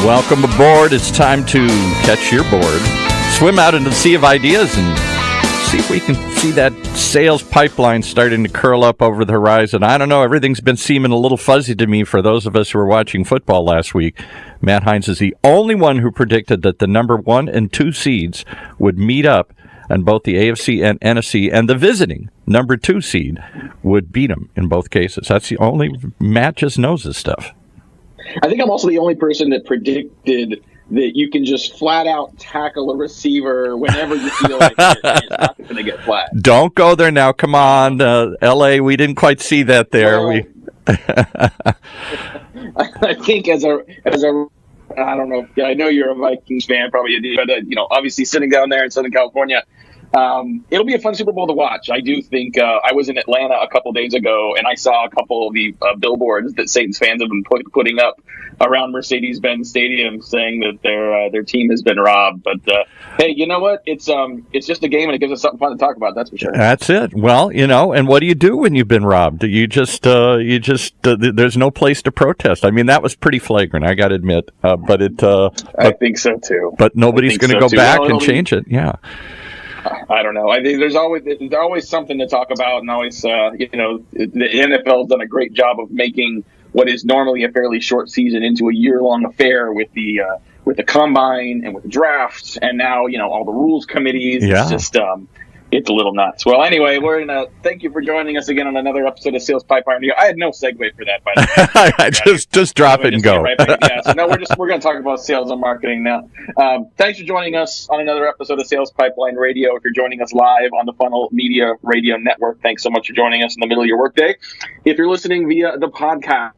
Welcome aboard. It's time to catch your board, swim out into the sea of ideas, and see if we can see that sales pipeline starting to curl up over the horizon. I don't know. Everything's been seeming a little fuzzy to me for those of us who were watching football last week. Matt Hines is the only one who predicted that the number 1 and 2 seeds would meet up, and both the AFC and NFC and the visiting number 2 seed would beat them in both cases. That's the only. Matt just knows this stuff. I think I'm also the only person that predicted that you can just flat out tackle a receiver whenever you feel like it's not going to get flat. Don't go there now. Come on, L.A., we didn't quite see that there. Well, I think as a I don't know. I know you're a Vikings fan, probably, but obviously sitting down there in Southern California, it'll be a fun Super Bowl to watch. I do think I was in Atlanta a couple days ago, and I saw a couple of the billboards that Saints fans have been putting up around Mercedes-Benz Stadium, saying that their team has been robbed. But hey, you know what? It's just a game, and it gives us something fun to talk about. That's for sure. That's it. Well, and what do you do when you've been robbed? You just there's no place to protest. I mean, that was pretty flagrant, I got to admit. I think so too. But nobody's going to go back and change it. Yeah. I don't know. I think there's always something to talk about, and always, the NFL has done a great job of making what is normally a fairly short season into a year-long affair with the combine and with the drafts, and now all the rules committees. Yeah. It's just it's a little nuts. Well, anyway, we're gonna thank you for joining us again on another episode of Sales Pipeline Radio. I had no segue for that, by the way. just drop it and go. So no, we're gonna talk about sales and marketing now. Thanks for joining us on another episode of Sales Pipeline Radio. If you're joining us live on the Funnel Media Radio Network, thanks so much for joining us in the middle of your workday. If you're listening via the podcast,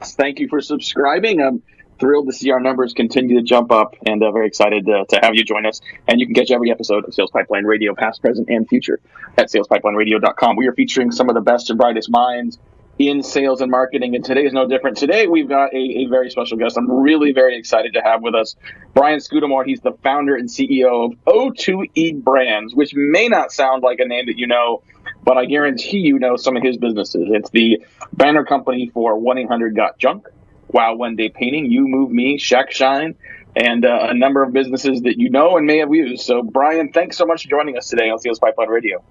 thank you for subscribing. I'm thrilled to see our numbers continue to jump up, and very excited to have you join us. And you can catch every episode of Sales Pipeline Radio, past, present, and future, at salespipelineradio.com. We are featuring some of the best and brightest minds in sales and marketing, and today is no different. Today we've got a very special guest I'm really very excited to have with us, Brian Scudamore. He's the founder and CEO of O2E Brands, which may not sound like a name that you know, but I guarantee you know some of his businesses. It's the banner company for 1-800-GOT-JUNK, Wow One Day Painting, You Move Me, Shack Shine, and a number of businesses that you know and may have used. So, Brian, thanks so much for joining us today on Sales Pipeline Radio.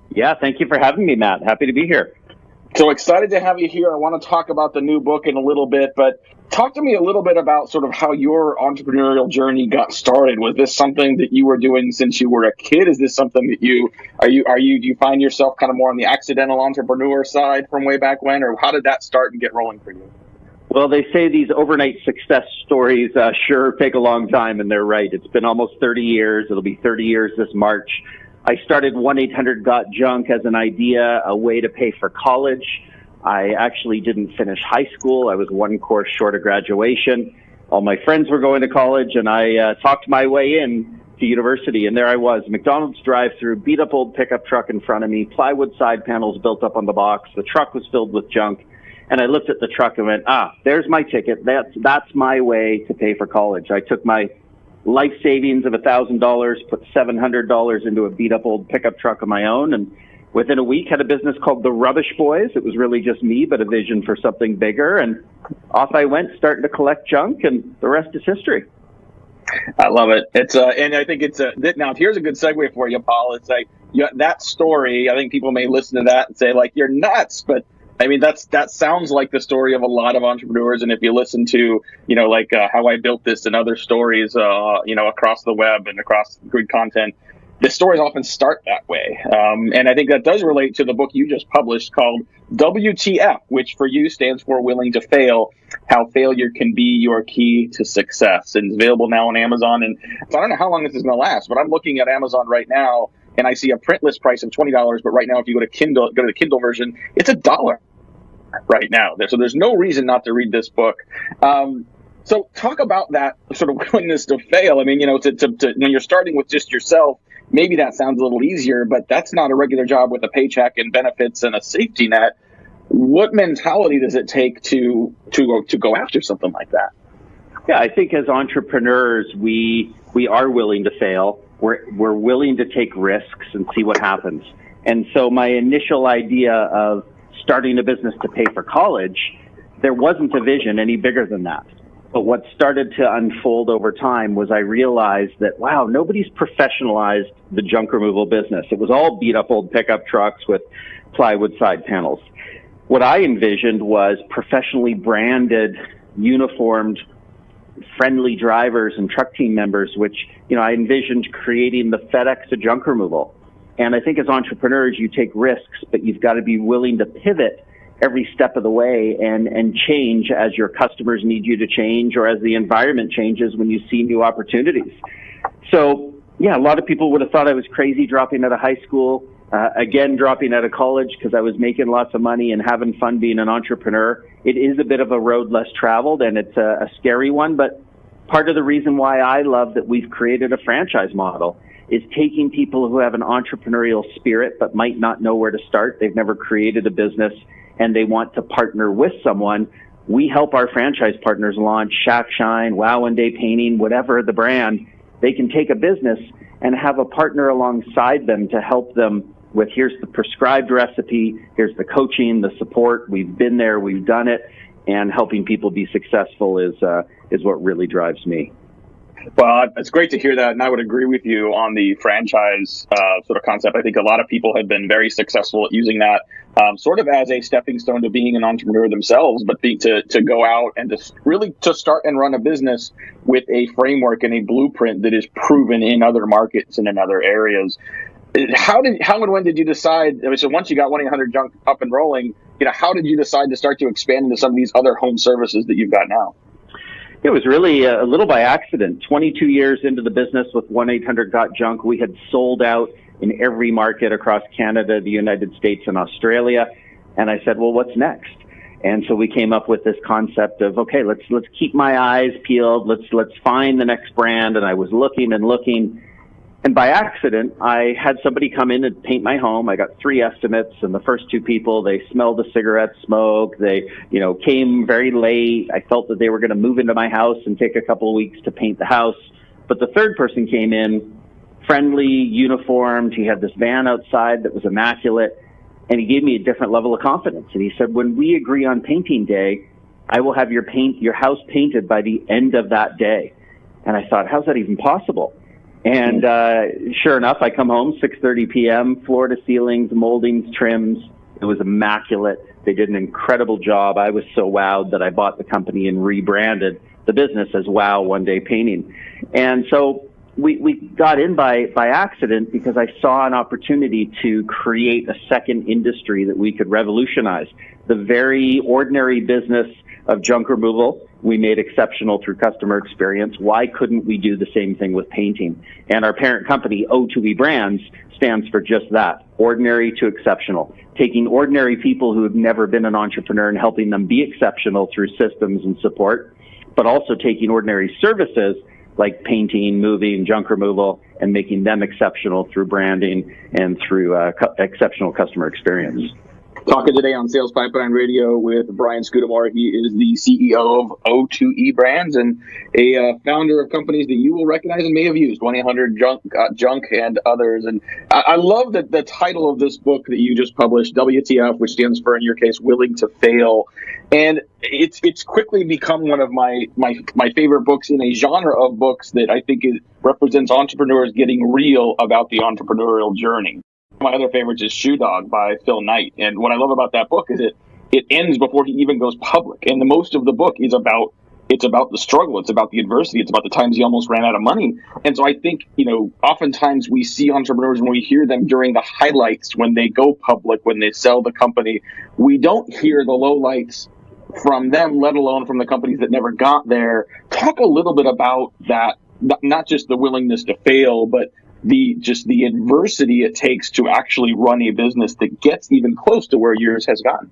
Yeah, thank you for having me, Matt. Happy to be here. So excited to have you here. I want to talk about the new book in a little bit, but talk to me a little bit about sort of how your entrepreneurial journey got started. Was this something that you were doing since you were a kid? Is this something that do you find yourself kind of more on the accidental entrepreneur side from way back when, or how did that start and get rolling for you? Well, they say these overnight success stories sure take a long time, and they're right. It's been almost 30 years. It'll be 30 years this March. I started 1-800-GOT-JUNK as an idea, a way to pay for college. I actually didn't finish high school. I was one course short of graduation. All my friends were going to college, and I talked my way in to university, and there I was, McDonald's drive-through, beat-up old pickup truck in front of me, plywood side panels built up on the box. The truck was filled with junk. And I looked at the truck and went, there's my ticket. That's my way to pay for college. I took my life savings of $1,000, put $700 into a beat-up old pickup truck of my own, and within a week had a business called The Rubbish Boys. It was really just me, but a vision for something bigger. And off I went, starting to collect junk, and the rest is history. I love it. It's and I think it's now here's a good segue for you, Paul. It's like that story. I think people may listen to that and say, like, you're nuts, but I mean, that sounds like the story of a lot of entrepreneurs. And if you listen to, how I built this and other stories, across the web and across good content, the stories often start that way. And I think that does relate to the book you just published called WTF, which for you stands for Willing to Fail, How Failure Can Be Your Key to Success. And it's available now on Amazon. And so I don't know how long this is going to last, but I'm looking at Amazon right now, and I see a print list price of $20. But right now, if you go to the Kindle version, it's $1 right now. So there's no reason not to read this book. So talk about that sort of willingness to fail. I mean, to when you're starting with just yourself, maybe that sounds a little easier, but that's not a regular job with a paycheck and benefits and a safety net. What mentality does it take to go after something like that? Yeah, I think as entrepreneurs, we are willing to fail. We're willing to take risks and see what happens. And so my initial idea of starting a business to pay for college, there wasn't a vision any bigger than that. But what started to unfold over time was I realized that, wow, nobody's professionalized the junk removal business. It was all beat up old pickup trucks with plywood side panels. What I envisioned was professionally branded, uniformed, friendly drivers and truck team members, which, I envisioned creating the FedEx of junk removal. And I think as entrepreneurs, you take risks, but you've got to be willing to pivot every step of the way and change as your customers need you to change, or as the environment changes when you see new opportunities. So, yeah, a lot of people would have thought I was crazy dropping out of high school, again, dropping out of college because I was making lots of money and having fun being an entrepreneur. It is a bit of a road less traveled, and it's a scary one, but part of the reason why I love that we've created a franchise model is taking people who have an entrepreneurial spirit but might not know where to start. They've never created a business and they want to partner with someone. We help our franchise partners launch Shack Shine, Wow One Day Painting, whatever the brand. They can take a business and have a partner alongside them to help them with, here's the prescribed recipe, here's the coaching, the support. We've been there, we've done it, and helping people be successful is what really drives me. Well, it's great to hear that, and I would agree with you on the franchise sort of concept. I think a lot of people have been very successful at using that sort of as a stepping stone to being an entrepreneur themselves, but to go out and to start and run a business with a framework and a blueprint that is proven in other markets and in other areas. How and when did you decide? So once you got 1-800-JUNK up and rolling, how did you decide to start to expand into some of these other home services that you've got now? It was really a little by accident. 22 years into the business with 1-800-GOT-JUNK, we had sold out in every market across Canada, the United States, and Australia. And I said, well, what's next? And so we came up with this concept of, okay, let's keep my eyes peeled. Let's find the next brand. And I was looking and looking. And by accident, I had somebody come in and paint my home. I got 3 estimates, and the first 2 people, they smelled the cigarette smoke. They, came very late. I felt that they were going to move into my house and take a couple of weeks to paint the house. But the third person came in, friendly, uniformed. He had this van outside that was immaculate, and he gave me a different level of confidence. And he said, when we agree on painting day, I will have your house painted by the end of that day. And I thought, how's that even possible? And sure enough, I come home 6:30 p.m., floor to ceilings, moldings, trims. It was immaculate. They did an incredible job. I was so wowed that I bought the company and rebranded the business as Wow One Day Painting. And so we got in by accident because I saw an opportunity to create a second industry that we could revolutionize. The very ordinary business of junk removal, we made exceptional through customer experience. Why couldn't we do the same thing with painting? And our parent company, O2E Brands, stands for just that, ordinary to exceptional. Taking ordinary people who have never been an entrepreneur and helping them be exceptional through systems and support, but also taking ordinary services like painting, moving, junk removal, and making them exceptional through branding and through exceptional customer experience. Talking today on Sales Pipeline Radio with Brian Scudamore. He is the CEO of O2E Brands and a founder of companies that you will recognize and may have used, 1-800-JUNK and others. And I love that the title of this book that you just published, WTF, which stands for, in your case, Willing to Fail. And it's quickly become one of my favorite books in a genre of books that I think represents entrepreneurs getting real about the entrepreneurial journey. My other favorites is Shoe Dog by Phil Knight. And what I love about that book is it ends before he even goes public. And the most of the book is about the struggle. It's about the adversity. It's about the times he almost ran out of money. And so I think, oftentimes we see entrepreneurs and we hear them during the highlights when they go public, when they sell the company. We don't hear the lowlights from them, let alone from the companies that never got there. Talk a little bit about that, not just the willingness to fail, but the adversity it takes to actually run a business that gets even close to where yours has gotten.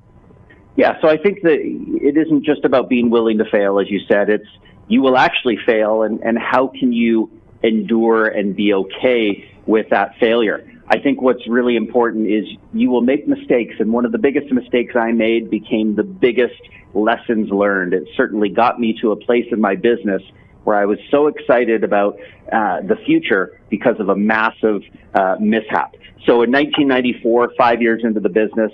Yeah, so I think that it isn't just about being willing to fail, as you said. It's you will actually fail, and how can you endure and be okay with that failure? I think what's really important is you will make mistakes, and one of the biggest mistakes I made became the biggest lessons learned. It certainly got me to a place in my business where I was so excited about the future because of a massive mishap. So in 1994, 5 years into the business,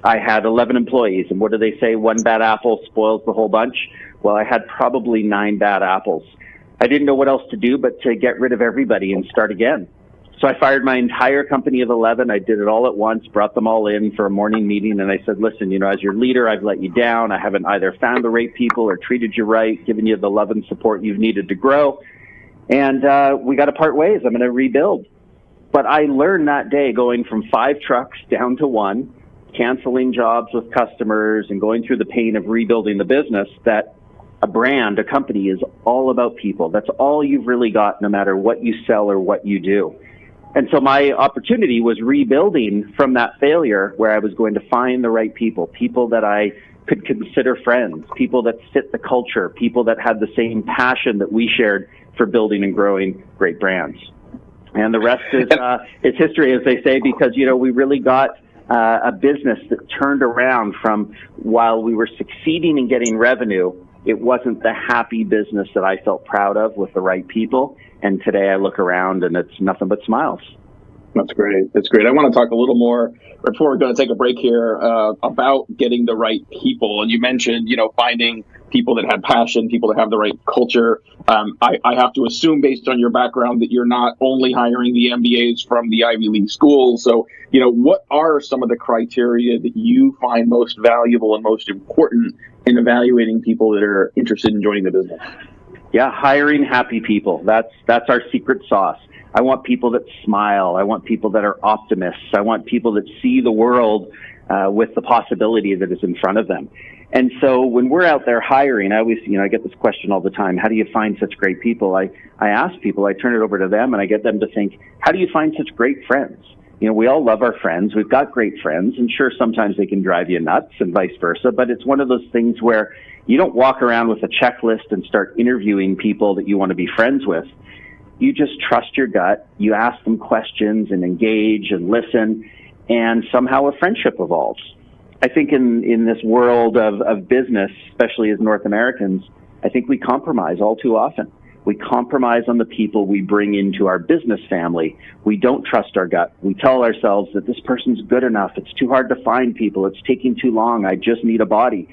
I had 11 employees. And what do they say? One bad apple spoils the whole bunch. Well, I had probably 9 bad apples. I didn't know what else to do but to get rid of everybody and start again. So I fired my entire company of 11. I did it all at once, brought them all in for a morning meeting, and I said, listen, as your leader, I've let you down. I haven't either found the right people or treated you right, given you the love and support you've needed to grow. And we got to part ways. I'm going to rebuild. But I learned that day, going from 5 trucks down to 1, canceling jobs with customers and going through the pain of rebuilding the business, that a brand, a company is all about people. That's all you've really got, no matter what you sell or what you do. And so my opportunity was rebuilding from that failure, where I was going to find the right people that I could consider friends, people that fit the culture, people that had the same passion that we shared for building and growing great brands. And the rest is history, as they say, because, we really got a business that turned around from, while we were succeeding in getting revenue, it wasn't the happy business that I felt proud of with the right people. And today I look around and it's nothing but smiles. That's great. That's great. I want to talk a little more before we're going to take a break here about getting the right people. And you mentioned, finding people that have passion, people that have the right culture. I have to assume, based on your background, that you're not only hiring the MBAs from the Ivy League schools. So, what are some of the criteria that you find most valuable and most important in evaluating people that are interested in joining the business? Yeah, hiring happy people. That's our secret sauce. I want people that smile. I want people that are optimists. I want people that see the world with the possibility that is in front of them. And so when we're out there hiring, I always, I get this question all the time. How do you find such great people? I ask people, I turn it over to them, and I get them to think, how do you find such great friends? We all love our friends. We've got great friends, and sure, sometimes they can drive you nuts and vice versa, but it's one of those things where you don't walk around with a checklist and start interviewing people that you want to be friends with. You just trust your gut. You ask them questions and engage and listen, and somehow a friendship evolves. I think in this world of business, especially as North Americans, I think we compromise all too often. We compromise on the people we bring into our business family. We don't trust our gut. We tell ourselves that this person's good enough. It's too hard to find people. It's taking too long. I just need a body.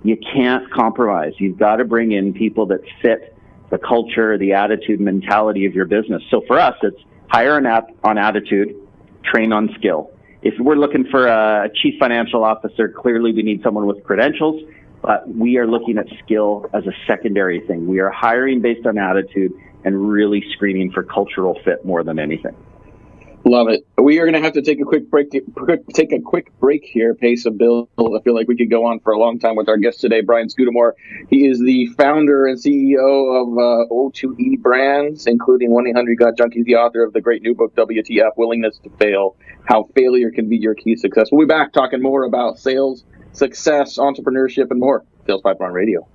You can't compromise. You've got to bring in people that fit the culture, the attitude, mentality of your business. So for us, it's hire on attitude, train on skill. If we're looking for a chief financial officer, clearly we need someone with credentials, but we are looking at skill as a secondary thing. We are hiring based on attitude and really screening for cultural fit more than anything. Love it. We are going to have to take a quick break here, Pace of Bill. I feel like we could go on for a long time with our guest today, Brian Scudamore. He is the founder and CEO of O2E Brands, including 1-800-GOT-JUNKIES, the author of the great new book, WTF, Willingness to Fail, How Failure Can Be Your Key to Success. We'll be back talking more about sales, success, entrepreneurship, and more. Sales Pipeline Radio.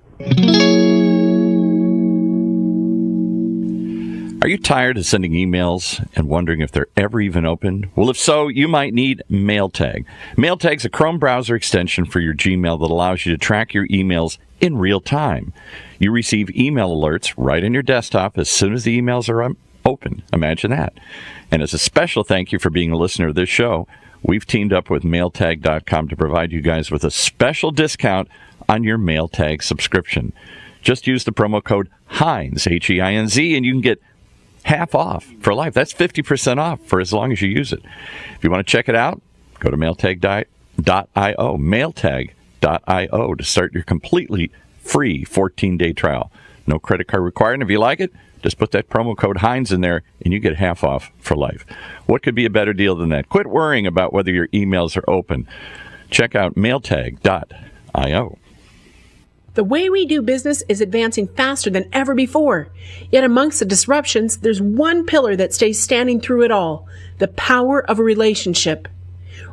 Are you tired of sending emails and wondering if they're ever even opened? Well, if so, you might need MailTag. MailTag's a Chrome browser extension for your Gmail that allows you to track your emails in real time. You receive email alerts right on your desktop as soon as the emails are open. Imagine that. And as a special thank you for being a listener of this show, we've teamed up with MailTag.com to provide you guys with a special discount on your MailTag subscription. Just use the promo code HEINZ, H-E-I-N-Z, and you can get half off for life. That's 50% off for as long as you use it. If you want to check it out, go to mailtag.io, mailtag.io to start your completely free 14-day trial. No credit card required, and if you like it, just put that promo code Heinz in there, and you get half off for life. What could be a better deal than that? Quit worrying about whether your emails are open. Check out mailtag.io. The way we do business is advancing faster than ever before. Yet amongst the disruptions, there's one pillar that stays standing through it all: the power of a relationship.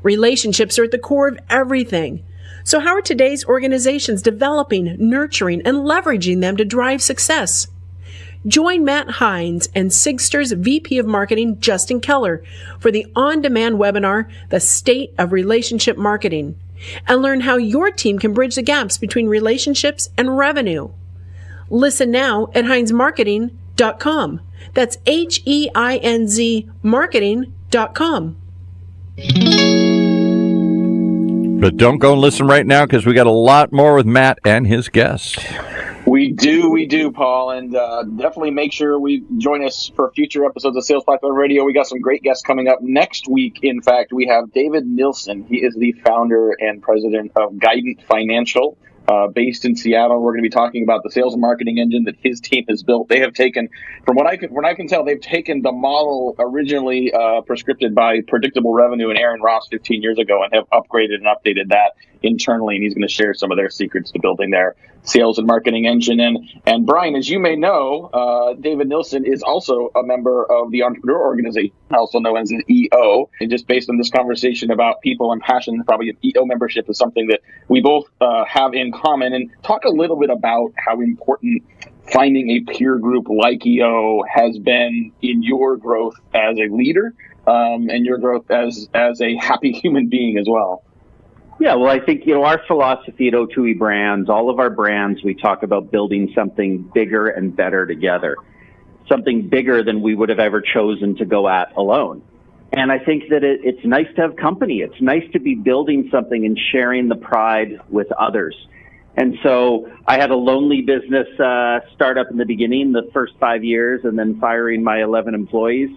Relationships are at the core of everything. So how are today's organizations developing, nurturing, and leveraging them to drive success? Join Matt Heinz and Sigster's VP of Marketing, Justin Keller, for the on-demand webinar, The State of Relationship Marketing, and learn how your team can bridge the gaps between relationships and revenue. Listen now at HeinzMarketing.com. That's HEINZ marketing.com. But don't go and listen right now, because we got a lot more with Matt and his guests. We do, Paul, and definitely make sure we join us for future episodes of Sales Pipeline Radio. We got some great guests coming up next week. In fact, we have David Nilsson. He is the founder and president of Guidant Financial, based in Seattle. We're going to be talking about the sales and marketing engine that his team has built. They have taken, from what I can tell, they've taken the model originally prescripted by Predictable Revenue and Aaron Ross 15 years ago and have upgraded and updated that internally. And he's going to share some of their secrets to building their sales and marketing engine. And Brian, as you may know, David Nilsson is also a member of the Entrepreneur Organization, also known as an EO. And just based on this conversation about people and passion, probably an EO membership is something that we both have in common. And talk a little bit about how important finding a peer group like EO has been in your growth as a leader, and your growth as a happy human being as well. Yeah, well, I think, our philosophy at O2E Brands, all of our brands, we talk about building something bigger and better together, something bigger than we would have ever chosen to go at alone. And I think that it's nice to have company. It's nice to be building something and sharing the pride with others. And so I had a lonely business startup in the beginning, the first 5 years, and then firing my 11 employees.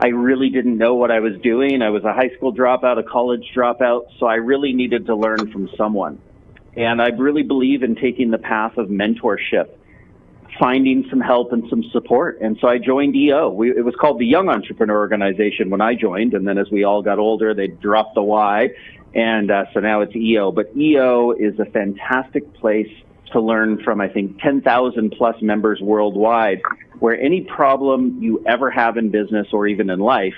I really didn't know what I was doing. I was a high school dropout, a college dropout, so I really needed to learn from someone. And I really believe in taking the path of mentorship, finding some help and some support. And so I joined EO. It was called the Young Entrepreneur Organization when I joined, and then as we all got older, they dropped the Y, and so now it's EO. But EO is a fantastic place to learn from, I think, 10,000 plus members worldwide, where any problem you ever have in business or even in life,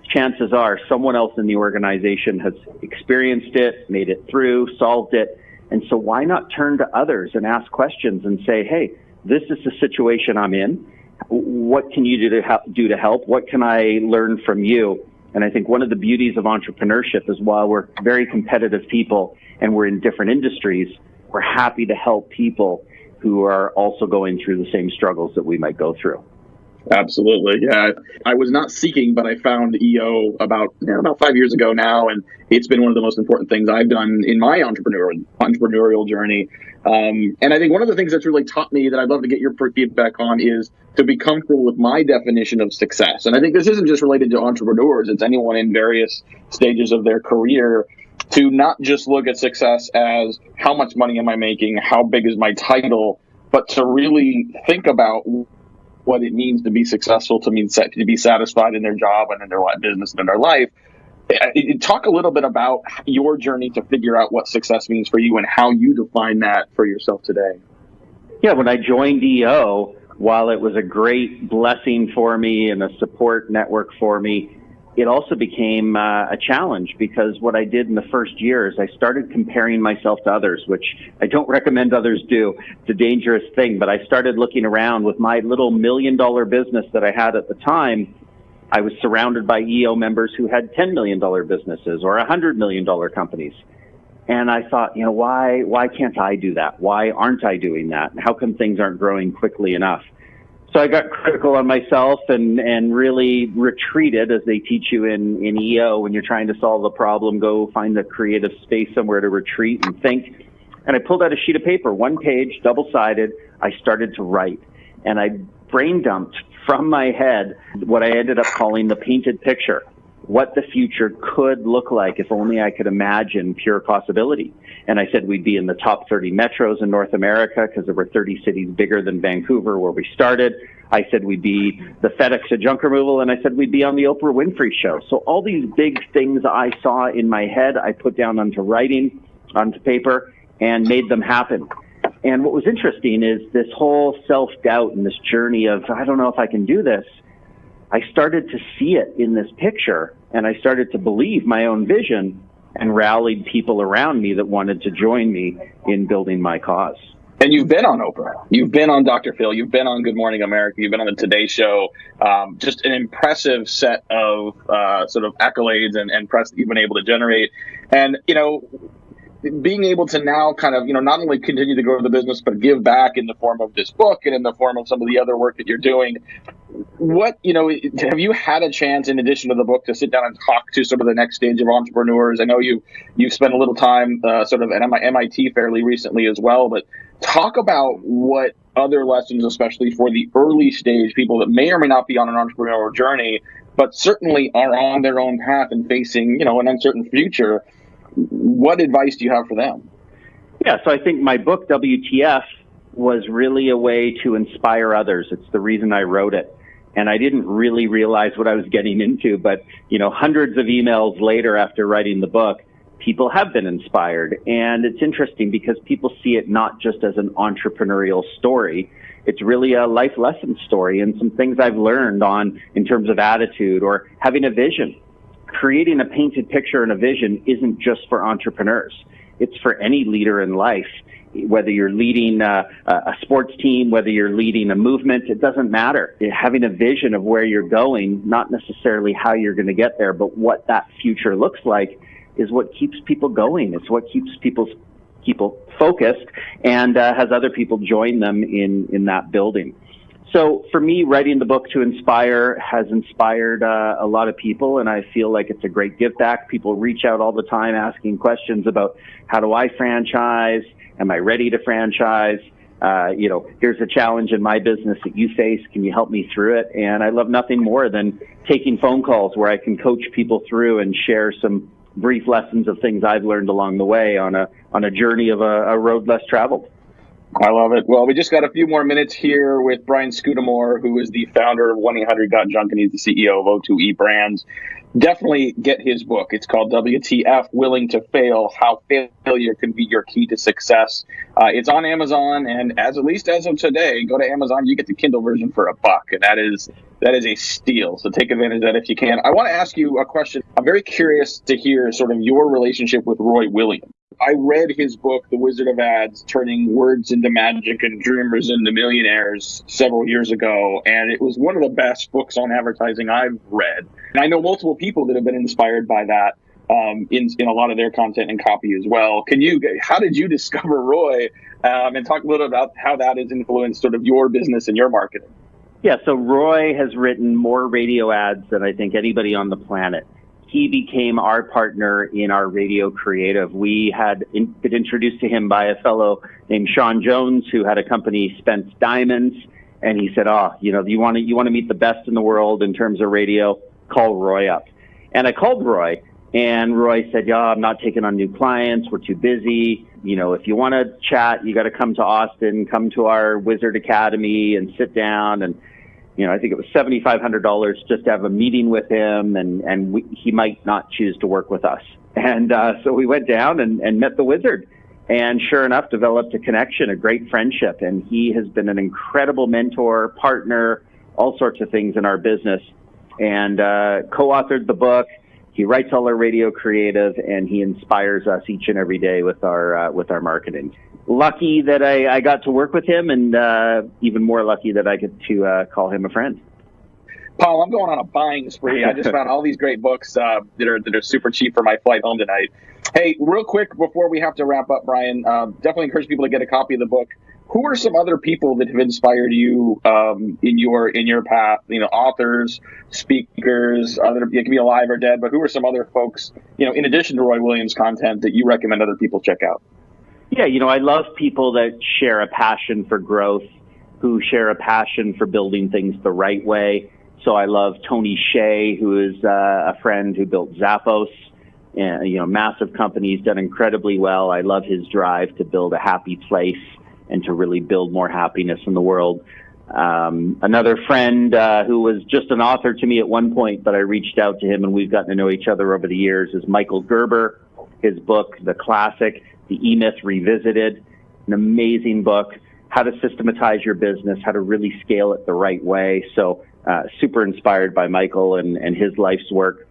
chances are someone else in the organization has experienced it, made it through, solved it. And so why not turn to others and ask questions and say, hey, this is the situation I'm in. What can you do to help? What can I learn from you? And I think one of the beauties of entrepreneurship is while we're very competitive people and we're in different industries, we're happy to help people who are also going through the same struggles that we might go through. Absolutely. Yeah. I was not seeking, but I found EO about 5 years ago now. And it's been one of the most important things I've done in my entrepreneurial journey. And I think one of the things that's really taught me that I'd love to get your feedback on is to be comfortable with my definition of success. And I think this isn't just related to entrepreneurs. It's anyone in various stages of their career, to not just look at success as how much money am I making, how big is my title, but to really think about what it means to be successful, to be satisfied in their job and in their business and in their life. Talk a little bit about your journey to figure out what success means for you and how you define that for yourself today. Yeah, when I joined EO, while it was a great blessing for me and a support network for me, it also became a challenge, because what I did in the first year is I started comparing myself to others, which I don't recommend others do. It's a dangerous thing, but I started looking around with my little $1 million business that I had at the time. I was surrounded by EO members who had $10 million businesses or $100 million companies. And I thought, why can't I do that? Why aren't I doing that? How come things aren't growing quickly enough? So I got critical on myself and really retreated, as they teach you in EO. When you're trying to solve a problem, go find a creative space somewhere to retreat and think. And I pulled out a sheet of paper, one page, double-sided. I started to write, and I brain dumped from my head what I ended up calling the painted picture, what the future could look like if only I could imagine pure possibility. And I said we'd be in the top 30 metros in North America, because there were 30 cities bigger than Vancouver where we started. I said we'd be the FedEx of junk removal, and I said we'd be on the Oprah Winfrey Show. So all these big things I saw in my head, I put down onto paper, and made them happen. And what was interesting is this whole self-doubt and this journey of, I don't know if I can do this, I started to see it in this picture, and I started to believe my own vision and rallied people around me that wanted to join me in building my cause. And you've been on Oprah, you've been on Dr. Phil, you've been on Good Morning America, you've been on the Today Show. Just an impressive set of sort of accolades and press that you've been able to generate. And, being able to now kind of, not only continue to grow the business, but give back in the form of this book and in the form of some of the other work that you're doing. What, have you had a chance, in addition to the book, to sit down and talk to sort of the next stage of entrepreneurs? I know you've spent a little time sort of at MIT fairly recently as well, but talk about what other lessons, especially for the early stage people that may or may not be on an entrepreneurial journey, but certainly are on their own path and facing, an uncertain future. What advice do you have for them? Yeah, so I think my book, WTF, was really a way to inspire others. It's the reason I wrote it. And I didn't really realize what I was getting into, but, hundreds of emails later after writing the book, people have been inspired. And it's interesting because people see it not just as an entrepreneurial story. It's really a life lesson story and some things I've learned in terms of attitude or having a vision. Creating a painted picture and a vision isn't just for entrepreneurs. It's for any leader in life. Whether you're leading a sports team, whether you're leading a movement, it doesn't matter. Having a vision of where you're going, not necessarily how you're going to get there, but what that future looks like, is what keeps people going. It's what keeps people focused and has other people join them in that building. So for me, writing the book to inspire has inspired a lot of people, and I feel like it's a great give back. People reach out all the time asking questions about, how do I franchise? Am I ready to franchise? Here's a challenge in my business that you face. Can you help me through it? And I love nothing more than taking phone calls where I can coach people through and share some brief lessons of things I've learned along the way on a journey of a road less traveled. I love it. Well, we just got a few more minutes here with Brian Scudamore, who is the founder of 1-800-GOT-JUNK, and he's the CEO of O2E Brands. Definitely get his book. It's called WTF, Willing to Fail, How Failure Can Be Your Key to Success. It's on Amazon, and at least as of today, go to Amazon, you get the Kindle version for $1, and that is a steal. So take advantage of that if you can. I want to ask you a question. I'm very curious to hear sort of your relationship with Roy Williams. I read his book, The Wizard of Ads, Turning Words into Magic and Dreamers into Millionaires, several years ago, and it was one of the best books on advertising I've read. And I know multiple people that have been inspired by that in a lot of their content and copy as well. How did you discover Roy, and talk a little about how that has influenced sort of your business and your marketing? Yeah, so Roy has written more radio ads than I think anybody on the planet. He became our partner in our radio creative. We had been introduced to him by a fellow named Sean Jones, who had a company, Spence Diamonds, and he said, you want to meet the best in the world in terms of radio, call Roy up. And I called Roy, and Roy said, I'm not taking on new clients. We're too busy. If you want to chat, you got to come to Austin, come to our Wizard Academy and sit down. And I think it was $7,500 just to have a meeting with him, and he might not choose to work with us. And so we went down and met the Wizard, and sure enough, developed a connection, a great friendship. And he has been an incredible mentor, partner, all sorts of things in our business, and co-authored the book. He writes all our radio creative, and he inspires us each and every day with our marketing. Lucky that I got to work with him, and even more lucky that I get to call him a friend. Paul, I'm going on a buying spree. I just found all these great books that are super cheap for my flight home tonight. Hey, real quick before we have to wrap up, Brian, definitely encourage people to get a copy of the book. Who are some other people that have inspired you in your path? Authors, speakers, it can be alive or dead, but who are some other folks, in addition to Roy Williams' content, that you recommend other people check out? Yeah, I love people that share a passion for growth, who share a passion for building things the right way. So I love Tony Hsieh, who is a friend who built Zappos, massive company. He's done incredibly well. I love his drive to build a happy place and to really build more happiness in the world. Another friend who was just an author to me at one point, but I reached out to him and we've gotten to know each other over the years, is Michael Gerber. His book, The Classic, The E-Myth Revisited, an amazing book, how to systematize your business, how to really scale it the right way. So super inspired by Michael and his life's work.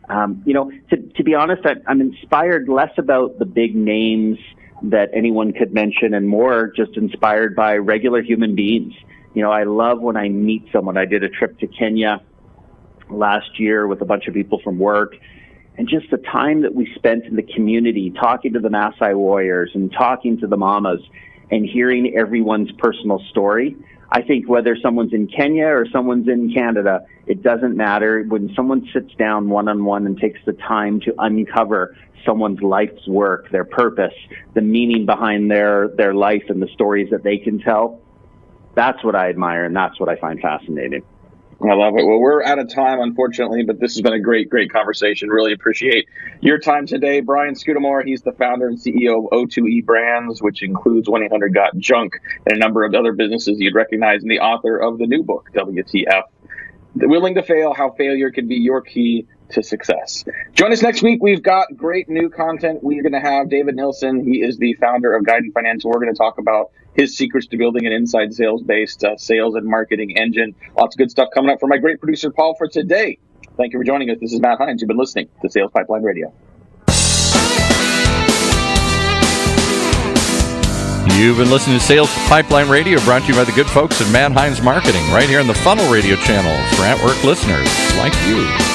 To be honest, I'm inspired less about the big names that anyone could mention and more just inspired by regular human beings. I love when I meet someone. I did a trip to Kenya last year with a bunch of people from work, and just the time that we spent in the community talking to the Maasai warriors and talking to the mamas and hearing everyone's personal story. I think whether someone's in Kenya or someone's in Canada, it doesn't matter. When someone sits down one-on-one and takes the time to uncover someone's life's work, their purpose, the meaning behind their life and the stories that they can tell, that's what I admire and that's what I find fascinating. I love it. Well, we're out of time, unfortunately, but this has been a great conversation. Really appreciate your time today. Brian Scudamore, he's the founder and CEO of O2E Brands, which includes 1-800-GOT-JUNK and a number of other businesses you'd recognize, and the author of the new book, WTF, Willing to Fail, How Failure Can Be Your Key to Success. Join us next week. We've got great new content. We're going to have David Nilsson. He is the founder of Guidant Financial. We're going to talk about his secrets to building an inside sales-based sales and marketing engine. Lots of good stuff coming up from my great producer, Paul, for today. Thank you for joining us. This is Matt Hines. You've been listening to Sales Pipeline Radio. You've been listening to Sales Pipeline Radio, brought to you by the good folks at Matt Hines Marketing, right here on the Funnel Radio channel for at-work listeners like you.